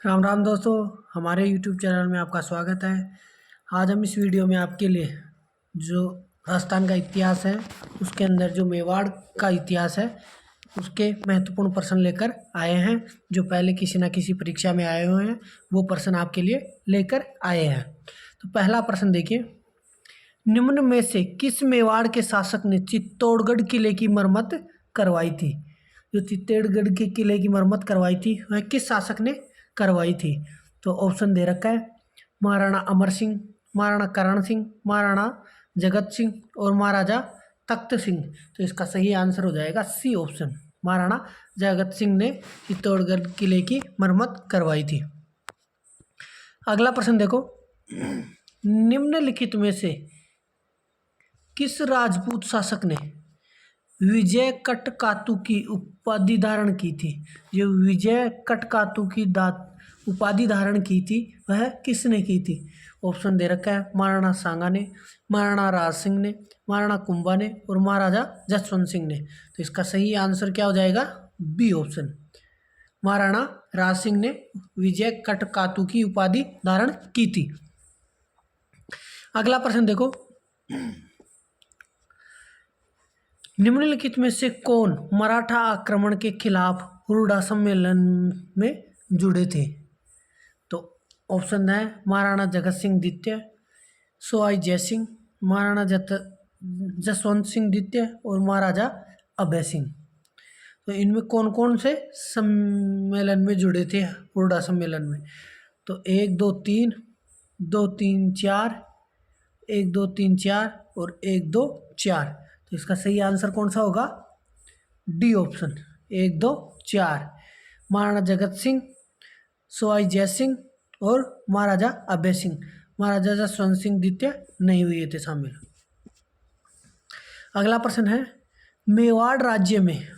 राम राम दोस्तों, हमारे YouTube channel में आपका स्वागत है। आज हम इस वीडियो में आपके लिए जो राजस्थान का इतिहास है उसके अंदर जो मेवाड़ का इतिहास है उसके महत्वपूर्ण प्रश्न लेकर आए हैं। जो पहले किसी न किसी परीक्षा में आए हुए हैं वो प्रश्न आपके लिए लेकर आए हैं। तो पहला प्रश्न देखिए, निम्न में से किस मेवाड़ के शासक ने चित्तौड़गढ़ किले की मरम्मत करवाई थी? जो चित्तौड़गढ़ के किले की मरम्मत करवाई थी वह किस शासक ने करवाई थी? तो ऑप्शन दे रखा है, महाराणा अमर सिंह, महाराणा करण सिंह, महाराणा जगत सिंह और महाराजा तख्त सिंह। तो इसका सही आंसर हो जाएगा सी ऑप्शन, महाराणा जगत सिंह ने चित्तौड़गढ़ किले की मरम्मत करवाई थी। अगला प्रश्न देखो, निम्नलिखित में से किस राजपूत शासक ने विजय कटकातु की उपाधि धारण की थी? जो विजय कटकातु की उपाधि धारण की थी वह किसने की थी? ऑप्शन दे रखा है, महाराणा सांगा ने, महाराणा राज सिंह ने, महाराणा कुंभा ने और महाराजा जसवंत सिंह ने। तो इसका सही आंसर क्या हो जाएगा? बी ऑप्शन, महाराणा राज सिंह ने विजय कटकातु की उपाधि धारण की थी। अगला प्रश्न देखो, निम्नलिखित में से कौन मराठा आक्रमण के खिलाफ हुरडा सम्मेलन में जुड़े थे? तो ऑप्शन है, महाराणा जगत सिंह द्वितीय, सवाई जय सिंह, महाराणा जसवंत सिंह द्वितीय और महाराजा अभय सिंह। तो इनमें कौन कौन से सम्मेलन में जुड़े थे हुरडा सम्मेलन में? तो 1 2 3, 2 3 4, 1 2 3 4 और 1 2 4। तो इसका सही आंसर कौन सा होगा? डी ऑप्शन, 1 2 4, महाराणा जगत सिंह, सवाई जय सिंह और महाराजा अभय सिंह। महाराजा जसवंत सिंह द्वितीय नहीं हुए थे शामिल। अगला प्रश्न है, मेवाड़ राज्य में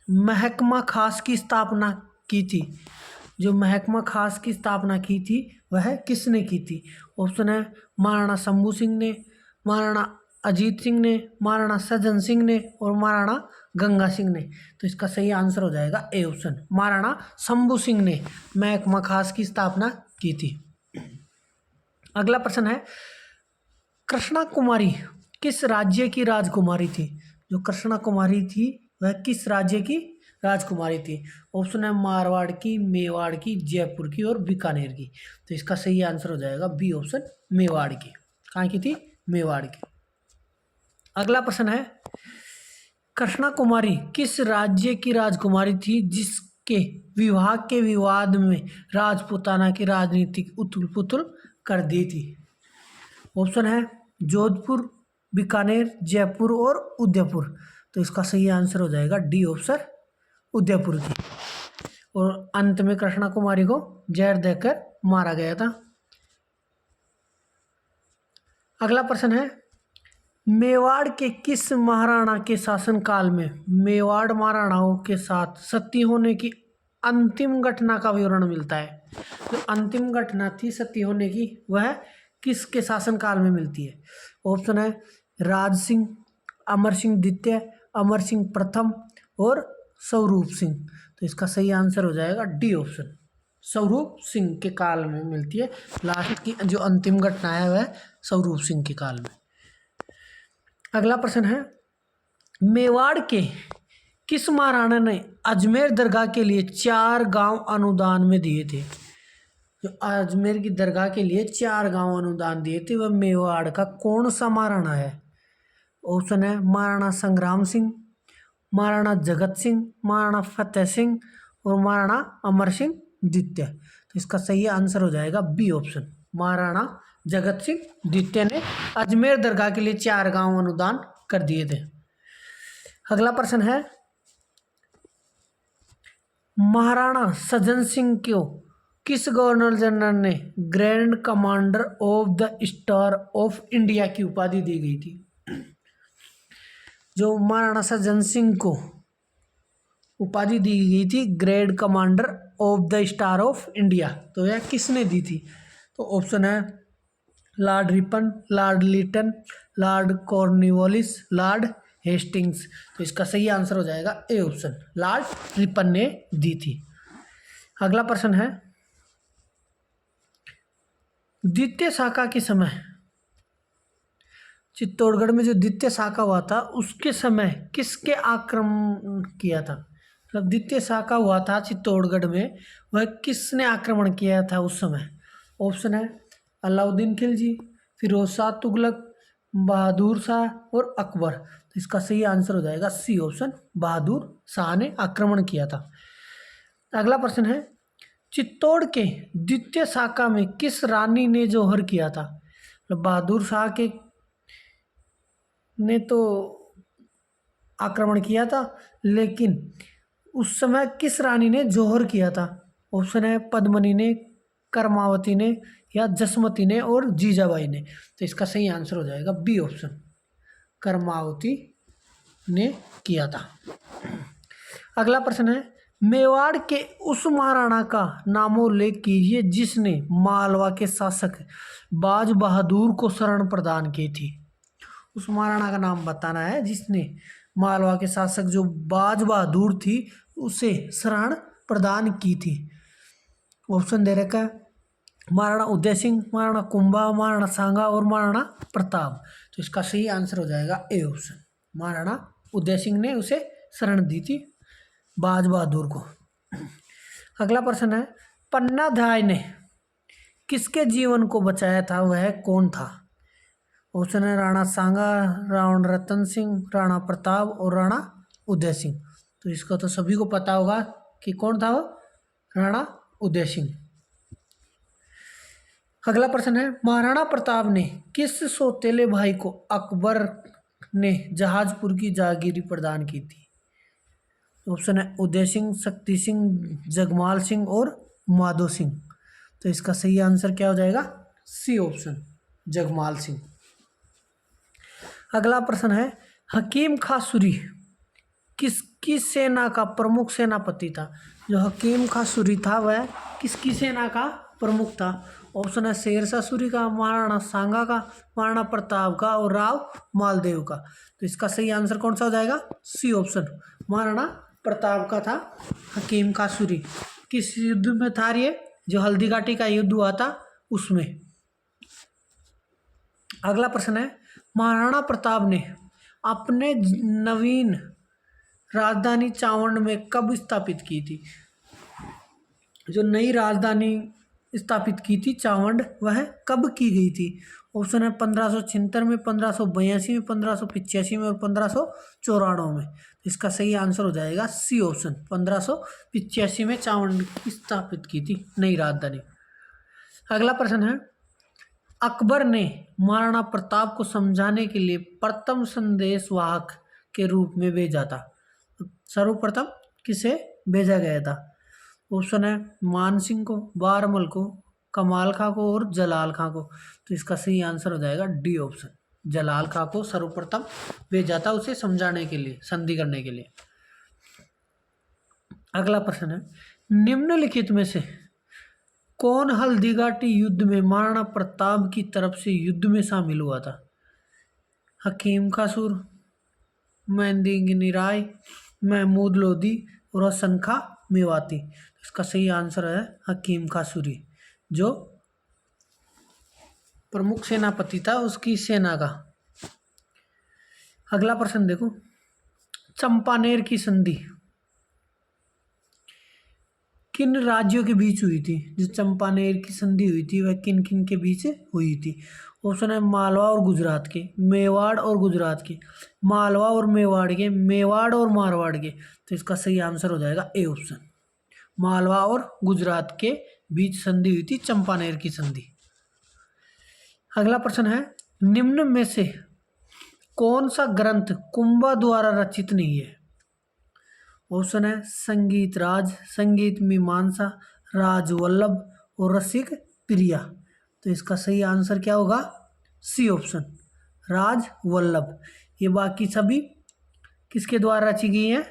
महकमा खास की स्थापना की थी? जो महकमा खास की स्थापना की थी वह किसने की थी? ऑप्शन है, महाराणा शंभू सिंह ने, महाराणा अजीत सिंह ने, महाराणा सज्जन सिंह ने और महाराणा गंगा सिंह ने। तो इसका सही आंसर हो जाएगा ए ऑप्शन, महाराणा शंभू सिंह ने महकमा खास की स्थापना की थी। अगला प्रश्न है, कृष्णा कुमारी किस राज्य की राजकुमारी थी? जो कृष्णा कुमारी थी वह किस राज्य की राजकुमारी थी? ऑप्शन है, मारवाड़ की, मेवाड़ की, जयपुर की और बीकानेर की। तो इसका सही आंसर हो जाएगा बी ऑप्शन, मेवाड़ की। कहाँ की थी? मेवाड़ की। अगला प्रश्न है, कृष्णा कुमारी किस राज्य की राजकुमारी थी जिसके विवाह के विवाद में राजपूताना की राजनीति उथल पुथल कर दी थी? ऑप्शन है, जोधपुर, बीकानेर, जयपुर और उदयपुर। तो इसका सही आंसर हो जाएगा डी ऑप्शन, उदयपुर की। और अंत में कृष्णा कुमारी को जहर देकर मारा गया था। अगला प्रश्न है, मेवाड़ के किस महाराणा के शासनकाल में मेवाड़ महाराणाओं के साथ सती होने की अंतिम घटना का विवरण मिलता है? जो अंतिम घटना थी सती होने की वह किसके शासनकाल में मिलती है? ऑप्शन है, राज सिंह, अमर सिंह द्वितीय, अमर सिंह प्रथम और स्वरूप सिंह। तो इसका सही आंसर हो जाएगा डी ऑप्शन, स्वरूप सिंह के काल में मिलती है। लास्ट की जो अंतिम घटना है वह स्वरूप सिंह के काल में। अगला प्रश्न है, मेवाड़ के किस महाराणा ने अजमेर दरगाह के लिए 4 गांव अनुदान में दिए थे? जो अजमेर की दरगाह के लिए 4 गांव अनुदान दिए थे वह मेवाड़ का कौन सा महाराणा है? ऑप्शन है, महाराणा संग्राम सिंह, महाराणा जगत सिंह, महाराणा फतेह सिंह और महाराणा अमर सिंह द्वितीय। तो इसका सही आंसर हो जाएगा बी ऑप्शन, महाराणा जगत सिंह द्वितीय ने अजमेर दरगाह के लिए 4 गांव अनुदान कर दिए थे। अगला प्रश्न है, महाराणा सज्जन सिंह को किस गवर्नर जनरल ने grand commander of the star of India की उपाधि दी गई थी? जो महाराणा सज्जन सिंह को उपाधि दी गई थी grand commander of the star of India, तो यह किसने दी थी? तो ऑप्शन है, lord Ripon, lord Lytton, lord Cornwallis, lord Hastings. तो इसका सही आंसर हो जाएगा ए ऑप्शन, लॉर्ड रिपन ने दी थी। अगला प्रश्न है, द्वितीय शाखा के समय, चित्तौड़गढ़ में जो द्वितीय शाखा हुआ था उसके समय किसके आक्रमण किया था? मतलब द्वितीय शाखा हुआ था चित्तौड़गढ़ में, वह किसने आक्रमण किया था उस समय? ऑप्शन है अलाउद्दीन खिलजी, फिरोज शाह तुगलक, बहादुर शाह और अकबर। तो इसका सही आंसर हो जाएगा सी ऑप्शन, बहादुर शाह ने आक्रमण किया था। अगला प्रश्न है, चित्तौड़ के द्वितीय शाखा में किस रानी ने जौहर किया था? मतलब बहादुर शाह के ने तो आक्रमण किया था, लेकिन उस समय किस रानी ने जौहर किया था? ऑप्शन है पद्मनी ने, करमावती ने, या जसमती ने और जीजाबाई ने। तो इसका सही आंसर हो जाएगा बी ऑप्शन, करमावती ने किया था। अगला प्रश्न है, मेवाड़ के उस महाराणा का नामोल्लेख कीजिए जिसने मालवा के शासक बाज बहादुर को शरण प्रदान की थी। उस महाराणा का नाम बताना है जिसने मालवा के शासक जो बाज बहादुर थी उसे शरण प्रदान की थी। ऑप्शन दे रखा है महाराणा उदय सिंह, महाराणा कुंभा, महाराणा सांगा और महाराणा प्रताप। तो इसका सही आंसर हो जाएगा ए ऑप्शन, महाराणा उदय सिंह ने उसे शरण दी थी बाज बहादुर को। अगला प्रश्न है, पन्नाधाय ने किसके जीवन को बचाया था, वह कौन था? ऑप्शन है राणा सांगा, राणा रतन सिंह, राणा प्रताप और राणा उदय सिंह। तो इसका तो सभी को पता होगा कि कौन था वो, राणा उदय सिंह। अगला प्रश्न है, महाराणा प्रताप ने किस सौतेले भाई को अकबर ने जहाजपुर की जागीरी प्रदान की थी? ऑप्शन है उदय सिंह, शक्ति सिंह, जगमाल सिंह और माधो सिंह। तो इसका सही आंसर क्या हो जाएगा? C option, Jagmal Singh. अगला प्रश्न है, हकीम खां सूरी किसकी सेना का प्रमुख सेनापति था? जो हकीम खां सूरी था वह किसकी सेना का प्रमुख था? ऑप्शन है शेरशाह सूरी का, महाराणा सांगा का, महाराणा प्रताप का और राव मालदेव का। तो इसका सही आंसर कौन सा हो जाएगा? सी ऑप्शन, महाराणा प्रताप का था हकीम खां सूरी। किस युद्ध में था ये? जो हल्दी घाटी का युद्ध हुआ था उसमें। अगला प्रश्न है, महाराणा प्रताप ने अपने नवीन राजधानी चावंड में कब स्थापित की थी? जो नई राजधानी स्थापित की थी चावंड, वह कब की गई थी? ऑप्शन है 1576 में, 1582 में, 1585 में और 1594 में। इसका सही आंसर हो जाएगा सी ऑप्शन, 1585 में चावंड स्थापित की थी नई राजधानी। अगला प्रश्न है, अकबर ने महाराणा प्रताप को समझाने के लिए प्रथम संदेश वाहक के रूप में भेजा था। सर्वप्रथम किसे भेजा गया था? ऑप्शन है मान सिंह को, बारमल को, कमाल खां को और जलाल खां को। तो इसका सही आंसर हो जाएगा डी ऑप्शन, जलाल खां को सर्वप्रथम भेजा था उसे समझाने के लिए, संधि करने के लिए। अगला प्रश्न है, निम्नलिखित में से कौन हल्दी घाटी युद्ध में महाराणा प्रताप की तरफ से युद्ध में शामिल हुआ था? हकीम खां सूर, मेंदिंगिनी राय, महमूद लोधी और हसन खां मेवाती। इसका सही आंसर है हकीम खां सूरी, जो प्रमुख सेनापति था उसकी सेना का। अगला प्रश्न देखो, चंपानेर की संधि किन राज्यों के बीच हुई थी? जो चंपानेर की संधि हुई थी वह किन किन के बीच हुई थी? ऑप्शन है मालवा और गुजरात के, मेवाड़ और गुजरात के, मालवा और मेवाड़ के, मेवाड़ और मारवाड़ के। तो इसका सही आंसर हो जाएगा ए ऑप्शन, मालवा और गुजरात के बीच संधि हुई थी चंपानेर की संधि। अगला प्रश्न है, निम्न में से कौन सा ग्रंथ कुंभा द्वारा रचित नहीं है? ऑप्शन है संगीत राज, संगीत मीमांसा, राजवल्लभ और रसिक प्रिया। तो इसका सही आंसर क्या होगा? C option, Rajvallabh. ये बाकी सभी किसके द्वारा रची गई हैं?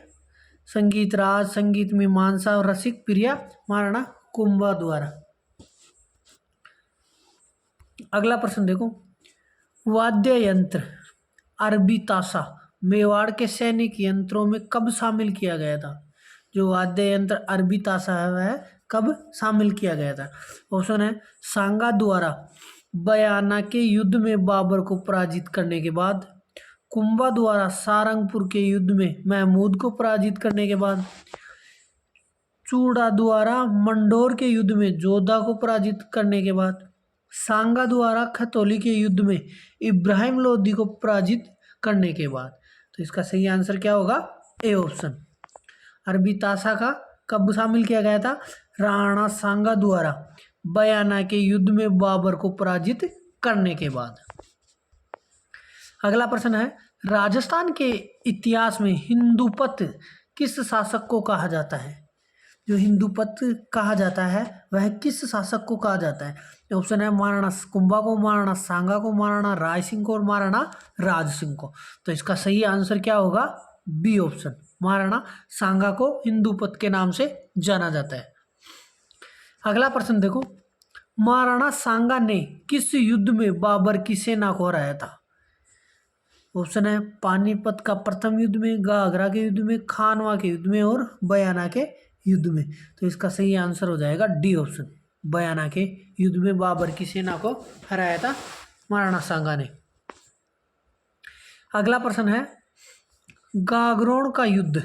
संगीत राज, संगीत मीमांसा और रसिक प्रिया महाराणा कुंभा द्वारा। अगला प्रश्न देखो, वाद्य यंत्र अरबी ताशा मेवाड़ के सैनिक यंत्रों में कब शामिल किया गया था? जो वाद्य यंत्र अरबी ताशा है वह कब शामिल किया गया था? ऑप्शन है सांगा द्वारा बयाना के युद्ध में बाबर को पराजित करने के बाद, कुंभा द्वारा सारंगपुर के युद्ध में महमूद को पराजित करने के बाद, चूड़ा द्वारा मंडोर के युद्ध में जोधा को पराजित करने के बाद, सांगा द्वारा खतौली के युद्ध में इब्राहिम लोदी को पराजित करने के बाद। तो इसका सही आंसर क्या होगा? A option. अरबी ताशा का कब शामिल किया गया था? राणा सांगा द्वारा बयाना के युद्ध में बाबर को पराजित करने के बाद। अगला प्रश्न है राजस्थान के इतिहास में हिंदूपत किस शासक को कहा जाता है? जो हिंदूपत कहा जाता है वह किस शासक को कहा जाता है? ऑप्शन है महाराणा कुंभा को, महाराणा सांगा को, महाराणा राय सिंह को और महाराणा राज सिंह को। तो इसका सही आंसर क्या होगा? B option. महाराणा सांगा को हिंदूपत के नाम से जाना जाता है। अगला प्रश्न देखो, महाराणा सांगा ने किस युद्ध में बाबर की सेना को हराया था? ऑप्शन है पानीपत का प्रथम युद्ध में, गागरा के युद्ध में, खानवा के युद्ध में और बयाना के युद्ध में। तो इसका सही आंसर हो जाएगा डी ऑप्शन। बयाना के युद्ध में बाबर की सेना को हराया था महाराणा सांगा ने। अगला प्रश्न है गागरोन का युद्ध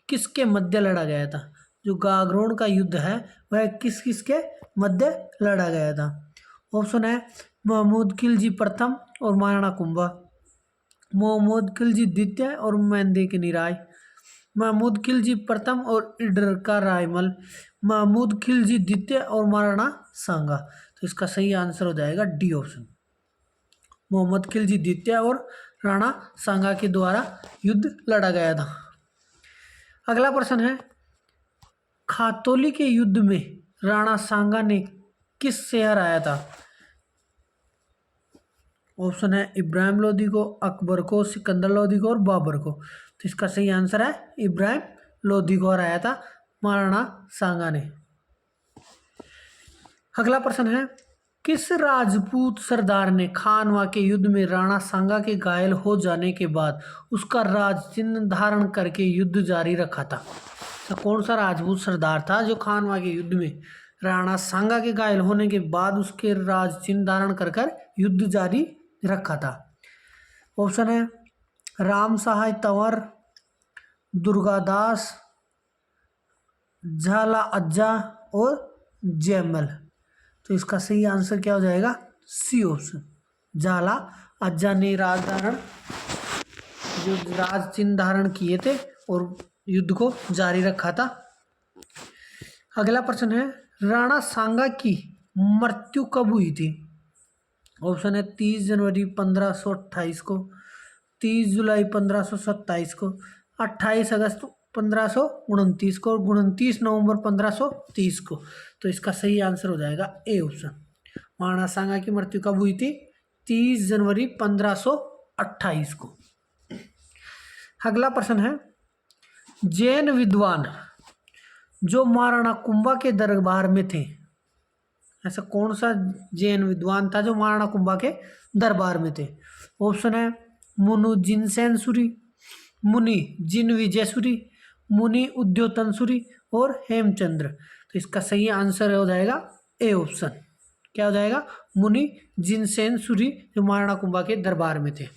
किसके मध्य लड़ा गया था? जो गागरोन का युद्ध है वह किस किसके मध्य लड़ा गया था? ऑप्शन है महमूद खिलजी प्रथम और महाराणा कुंभा, मोहम्मद खिलजी द्वितीय और मेंदे के निराय, महमूद खिलजी प्रथम और इडर का रायमल, महमूद खिलजी द्वितीय और महाराणा सांगा। तो इसका सही आंसर हो जाएगा डी ऑप्शन। मोहम्मद खिलजी द्वितीय और राणा सांगा के द्वारा युद्ध लड़ा गया था। अगला प्रश्न है खातौली के युद्ध में राणा सांगा ने किससे हराया था? ऑप्शन है इब्राहिम लोदी को, अकबर को, सिकंदर लोदी को और बाबर को। तो इसका सही आंसर है इब्राहिम लोदी को हराया था महाराणा सांगा ने। अगला प्रश्न है किस राजपूत सरदार ने खानवा के युद्ध में राणा सांगा के घायल हो जाने के बाद उसका राज चिन्ह धारण करके युद्ध जारी रखा था? तो कौन सा राजपूत सरदार था जो खानवा के युद्ध में राणा सांगा के घायल होने के बाद उसके राज चिन्ह धारण कर युद्ध जारी रखा था? ऑप्शन है राम सहाय तंवर, दुर्गादास, झाला अज्जा और जयमल। तो इसका सही आंसर क्या हो जाएगा? C option. झाला अज्जा ने राज चिन्ह धारण किए थे और युद्ध को जारी रखा था। अगला प्रश्न है राणा सांगा की मृत्यु कब हुई थी? ऑप्शन है 30 जनवरी 1528 को, 30 जुलाई 1527 को, 28 अगस्त 1529 को और 29 नवंबर 1530 को। तो इसका सही आंसर हो जाएगा ए ऑप्शन। महाराणा सांगा की मृत्यु कब हुई थी? 30 जनवरी 1528 को। अगला प्रश्न है जैन विद्वान जो महाराणा कुंभा के दरबार में थे, ऐसा कौन सा जैन विद्वान था जो महाराणा कुंभा के दरबार में थे? ऑप्शन है मुनु जिनसेन सूरी, मुनि जिन विजयसूरी, मुनि उद्योतन सूरी और हेमचंद्र। तो इसका सही आंसर हो जाएगा ए ऑप्शन। क्या हो जाएगा? मुनि जिनसेन सूरी जो महाराणा कुंभा के दरबार में थे।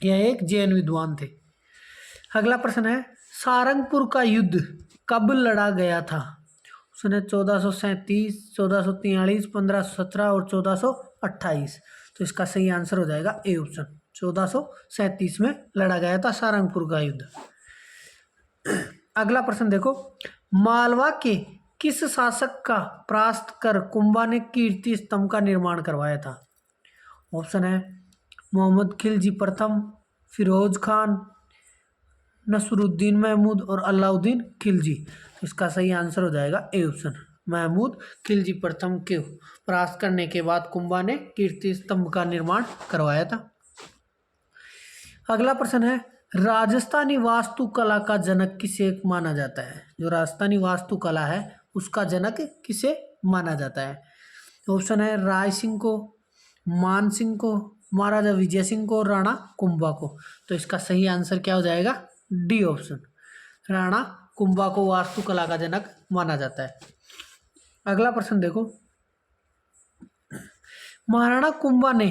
यह एक जैन विद्वान थे। अगला प्रश्न है सारंगपुर का युद्ध कब लड़ा गया था? ऑप्शन है 1437, 1443, 1517 और 1428। तो इसका सही आंसर हो जाएगा ए ऑप्शन। 1437 में लड़ा गया था सारंगपुर का युद्ध। अगला प्रश्न देखो मालवा के किस शासक का परास्त कर कुंभा ने कीर्ति स्तंभ का निर्माण करवाया था? ऑप्शन है मोहम्मद खिलजी प्रथम, फिरोज खान, नसरुद्दीन महमूद और अलाउद्दीन खिलजी। इसका सही आंसर हो जाएगा ए ऑप्शन। महमूद खिलजी प्रथम के परास्त करने के बाद कुंभा ने कीर्ति स्तंभ का निर्माण करवाया था। अगला प्रश्न है राजस्थानी वास्तुकला का जनक किसे माना जाता है? जो राजस्थानी वास्तुकला है उसका जनक किसे माना जाता है? ऑप्शन है राय सिंह को, मान सिंह को, महाराजा विजय सिंह को, राणा कुंभा को। तो इसका सही आंसर क्या हो जाएगा? D option. राणा कुंभा को वास्तुकला का जनक माना जाता है। अगला प्रश्न देखो, महाराणा कुंभा ने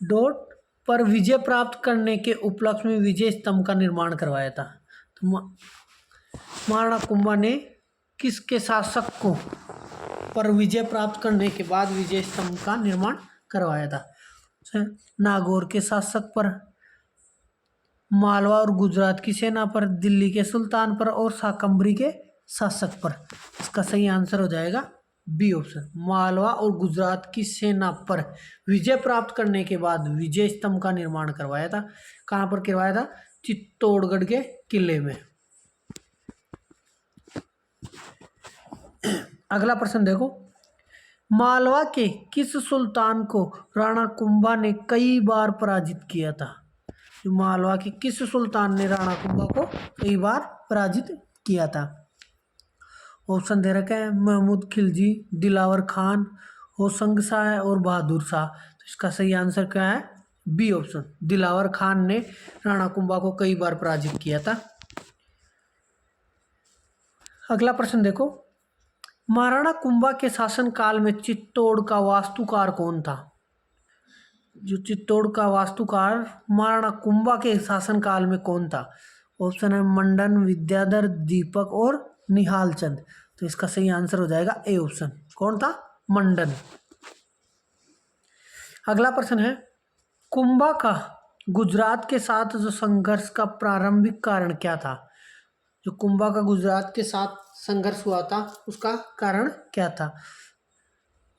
डॉट पर विजय प्राप्त करने के उपलक्ष्य में विजय स्तंभ का निर्माण करवाया था। तो महाराणा कुंभा ने किसके शासक को पर विजय प्राप्त करने के बाद विजय स्तंभ का निर्माण करवाया था? नागौर के शासक पर, मालवा और गुजरात की सेना पर, दिल्ली के सुल्तान पर और शाकंभरी के शासक पर। इसका सही आंसर हो जाएगा बी ऑप्शन, मालवा और गुजरात की सेना पर विजय प्राप्त करने के बाद विजय स्तंभ का निर्माण करवाया था। कहाँ पर करवाया था? चित्तौड़गढ़ के किले में। अगला प्रश्न देखो, मालवा के किस सुल्तान को राणा कुंभा ने कई बार पराजित किया था? मालवा के किस सुल्तान ने राणा कुंभा को कई बार पराजित किया था? ऑप्शन दे रखे हैं, महमूद खिलजी, दिलावर खान, होशंग शाह और बहादुर शाह। तो इसका सही आंसर क्या है? बी ऑप्शन, दिलावर खान ने राणा कुंभा को कई बार पराजित किया था। अगला प्रश्न देखो, महाराणा कुंभा के शासनकाल में चित्तौड़ का वास्तुकार कौन था? जो चित्तौड़ का वास्तुकार महाराणा कुंभा के शासनकाल में कौन था? ऑप्शन है मंडन, विद्याधर, दीपक और निहाल चंद। तो इसका सही आंसर हो जाएगा ए ऑप्शन, कौन था? मंडन। अगला प्रश्न है, कुंभा का गुजरात के साथ जो संघर्ष का प्रारंभिक कारण क्या था? जो कुंभा का गुजरात के साथ संघर्ष हुआ था उसका कारण क्या था?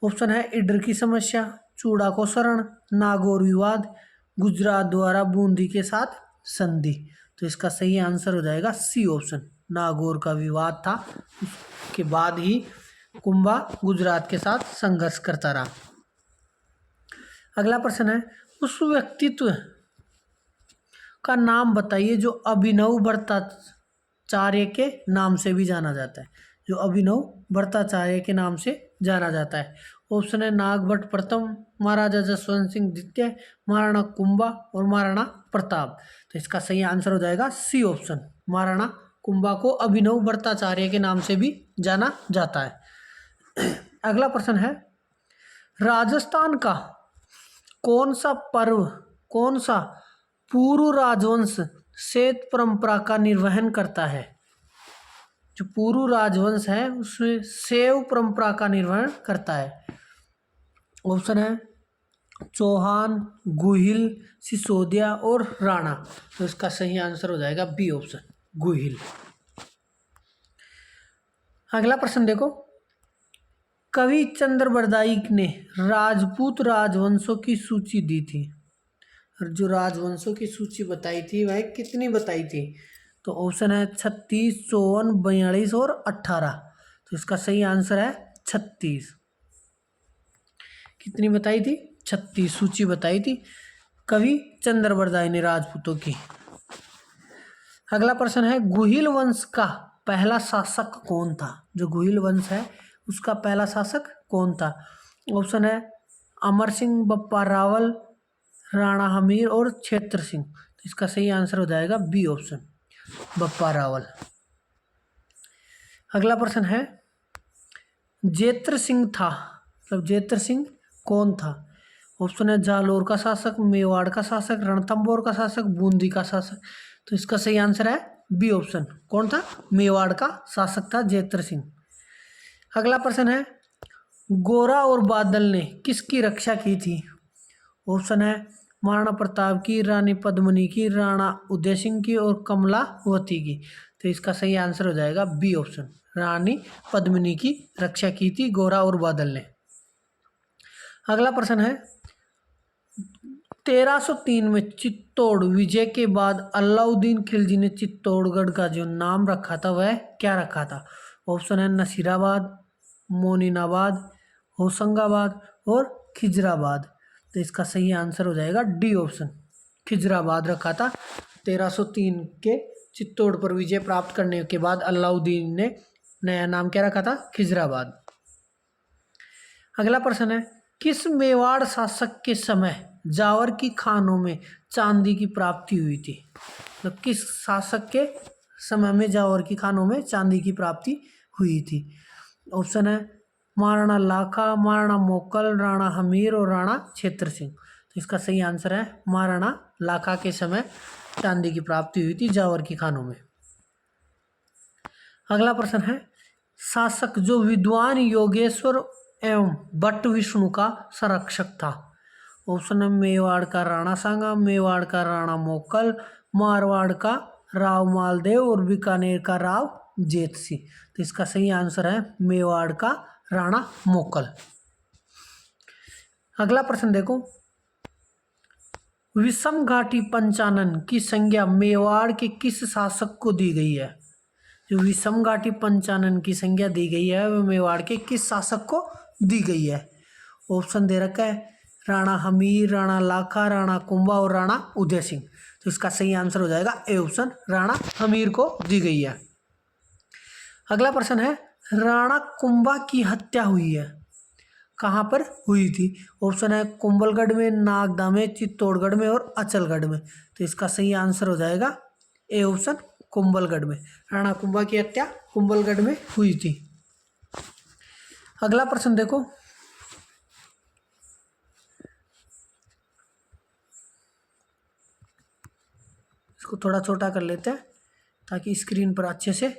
ऑप्शन है ईडर की समस्या, चूड़ा को शरण, नागौर विवाद, गुजरात द्वारा बूंदी के साथ संधि। तो इसका सही आंसर हो जाएगा सी ऑप्शन, नागौर का विवाद था, उसके बाद ही कुंभा गुजरात के साथ संघर्ष करता रहा। अगला प्रश्न है, उस व्यक्तित्व का नाम बताइए जो अभिनव भट्टाचार्य के नाम से भी जाना जाता है। जो अभिनव भट्टाचार्य के नाम से जाना जाता है। ऑप्शन है नागभट्ट प्रथम, महाराजा जसवंत सिंह द्वितीय, महाराणा कुंभा और महाराणा प्रताप। तो इसका सही आंसर हो जाएगा सी ऑप्शन, महाराणा कुंभा को अभिनव भट्टाचार्य के नाम से भी जाना जाता है। अगला प्रश्न है, राजस्थान का कौन सा पूर्व राजवंश सेत परंपरा का निर्वहन करता है? जो पूर्व राजवंश है उसमें सेव परंपरा का निर्वहन करता है। ऑप्शन है चौहान, गुहिल, सिसोदिया और राणा। तो इसका सही आंसर हो जाएगा बी ऑप्शन, गुहिल। अगला प्रश्न देखो, कवि चंद्रबरदाई ने राजपूत राजवंशों की सूची दी थी। जो राजवंशों की सूची बताई थी वह कितनी बताई थी? तो ऑप्शन है 36, 54, 42 और 18। तो इसका सही आंसर है 36। कितनी बताई थी? 36 सूची बताई थी कवि चंद्रबरदाई ने राजपूतों की। अगला प्रश्न है, गुहिल वंश का पहला शासक कौन था? जो गुहिल वंश है उसका पहला शासक कौन था? ऑप्शन है अमर सिंह, बप्पा रावल, राणा हमीर और क्षेत्र सिंह। तो इसका सही आंसर हो जाएगा बी ऑप्शन, बप्पा रावल। अगला प्रश्न है, जेत्र सिंह था, मतलब जेत्र सिंह कौन था? ऑप्शन है जालोर का शासक, मेवाड़ का शासक, रणथंभौर का शासक, बूंदी का शासक। तो इसका सही आंसर है बी ऑप्शन, कौन था? मेवाड़ का शासक था जेत्र सिंह। अगला प्रश्न है, गोरा और बादल ने किसकी रक्षा की थी? ऑप्शन है महाराणा प्रताप की, रानी पद्मिनी की, राणा उदय सिंह की और कमलावती की। तो इसका सही आंसर हो जाएगा बी ऑप्शन, रानी पद्मिनी की रक्षा की थी गोरा और बादल ने। अगला प्रश्न है, 1303 में चित्तौड़ विजय के बाद अलाउद्दीन खिलजी ने चित्तौड़गढ़ का जो नाम रखा था वह क्या रखा था? ऑप्शन है नसीराबाद, मोनिनाबाद, होशंगाबाद और खिजराबाद। तो इसका सही आंसर हो जाएगा डी ऑप्शन, खिजराबाद रखा था। 1303 के चित्तौड़ पर विजय प्राप्त करने के बाद अलाउद्दीन ने नया नाम क्या रखा था? खिजराबाद। अगला प्रश्न है, किस मेवाड़ शासक के समय जावर की खानों में चांदी की प्राप्ति हुई थी? तो किस शासक के समय में जावर की खानों में चांदी की प्राप्ति हुई थी? ऑप्शन है महाराणा लाखा, महाराणा मोकल, राणा हमीर और राणा छेत्र सिंह। तो इसका सही आंसर है महाराणा लाखा के समय चांदी की प्राप्ति हुई थी जावर की खानों में। अगला प्रश्न है शासक जो विद्वान योगेश्वर एवं भट्ट विष्णु का संरक्षक था? ऑप्शन है मेवाड़ का राणा सांगा, मेवाड़ का राणा मोकल, मारवाड़ का राव मालदेव और बीकानेर का राव जेतसी। तो इसका सही आंसर है मेवाड़ का राणा मोकल। अगला प्रश्न देखो, विषम घाटी पंचानन की संज्ञा मेवाड़ के किस शासक को दी गई है? जो विषम घाटी पंचानन की संज्ञा दी गई है वो मेवाड़ के किस शासक को दी गई है? ऑप्शन दे रखा है राणा हमीर, राणा लाखा, राणा कुंभा और राणा उदय सिंह। तो इसका सही आंसर हो जाएगा ए ऑप्शन, राणा हमीर को दी गई है। अगला प्रश्न है राणा कुंभा की हत्या हुई है कहाँ पर हुई थी? ऑप्शन है कुंभलगढ़ में, नागदा में, चित्तौड़गढ़ में और अचलगढ़ में। तो इसका सही आंसर हो जाएगा ए ऑप्शन, कुंभलगढ़ में। राणा कुंभा की हत्या कुंभलगढ़ में हुई थी। अगला प्रश्न देखो, इसको थोड़ा छोटा कर लेते हैं ताकि स्क्रीन पर अच्छे से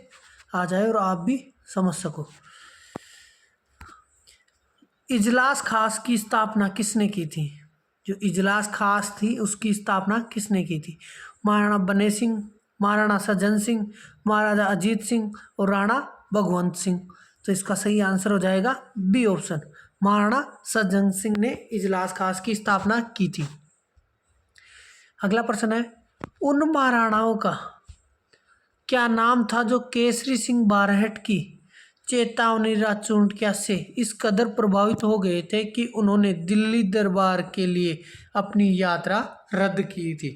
आ जाए और आप भी समझ सको। इजलास खास की स्थापना किसने की थी? जो इजलास खास थी उसकी स्थापना किसने की थी? महाराणा बने सिंह, महाराणा सज्जन सिंह, महाराजा अजीत सिंह और राणा भगवंत सिंह। तो इसका सही आंसर हो जाएगा बी ऑप्शन, महाराणा सज्जन सिंह ने इजलास खास की स्थापना की थी। अगला प्रश्न है उन महाराणाओं का क्या नाम था जो केसरी सिंह बारहट की चेतावनी राजचूंटिया से इस कदर प्रभावित हो गए थे कि उन्होंने दिल्ली दरबार के लिए अपनी यात्रा रद्द की थी?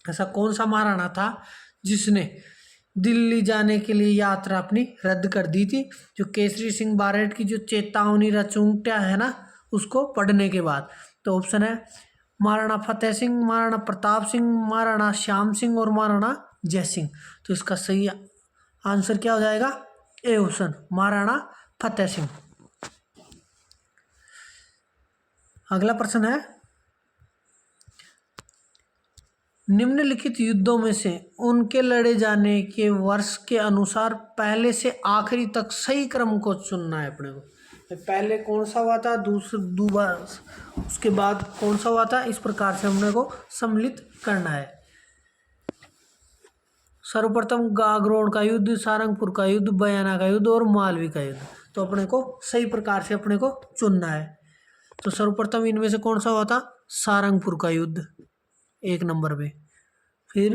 ऐसा कौन सा महाराणा था जिसने दिल्ली जाने के लिए यात्रा अपनी रद्द कर दी थी? जो केसरी सिंह बारहट की जो चेतावनी राजचूंटिया है ना, उसको पढ़ने के बाद। तो ऑप्शन है महाराणा फतेह सिंह, महाराणा प्रताप सिंह, महाराणा श्याम सिंह और महाराणा जय सिंह। तो इसका सही आंसर क्या हो जाएगा? A option, Maharana Fateh Singh. अगला प्रश्न है निम्नलिखित युद्धों में से उनके लड़े जाने के वर्ष के अनुसार पहले से आखिरी तक सही क्रम को चुनना है अपने को। पहले कौन सा हुआ था, दूसरा उसके बाद कौन सा हुआ था, इस प्रकार से हमने को सम्मिलित करना है। सर्वप्रथम गागरोड का युद्ध, सारंगपुर का युद्ध, बयाना का युद्ध और मालवी का युद्ध। तो अपने को सही प्रकार से अपने को चुनना है। तो सर्वप्रथम इनमें से कौन सा हुआ था? सारंगपुर का युद्ध एक नंबर पे, फिर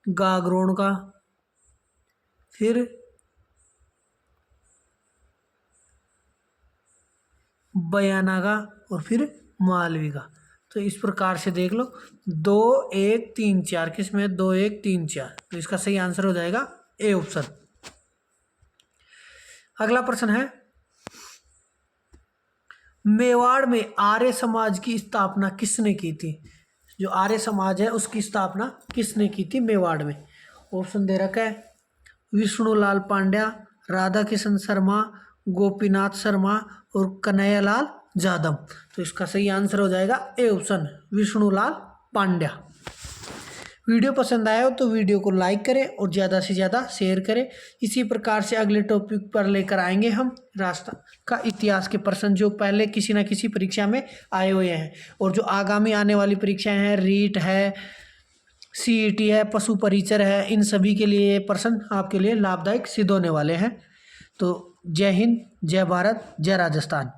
गागरोड का, फिर बयाना का और फिर मालवी का। तो इस प्रकार से देख लो 2 1 3 4 किस में 2 1 3 4। तो इसका सही आंसर हो जाएगा ए ऑप्शन। अगला प्रश्न है मेवाड़ में आर्य समाज की स्थापना किसने की थी? जो आर्य समाज है उसकी स्थापना किसने की थी मेवाड़ में? ऑप्शन दे रखा है विष्णुलाल पांड्या, राधा किशन शर्मा, गोपीनाथ शर्मा और कन्हैयालाल जादव। तो इसका सही आंसर हो जाएगा A option, Vishnulal Pandya. Video पसंद आया हो तो वीडियो को लाइक करें और ज़्यादा से ज़्यादा शेयर करें। इसी प्रकार से अगले टॉपिक पर लेकर आएंगे हम राष्ट्र का इतिहास के प्रश्न जो पहले किसी न किसी परीक्षा में आए हुए हैं और जो आगामी आने वाली परीक्षाएं हैं, रीट है, सीईटी है, पशु परिचर है, इन सभी के लिए ये प्रश्न आपके लिए लाभदायक सिद्ध होने वाले हैं। तो जय हिंद, जय भारत, जय राजस्थान।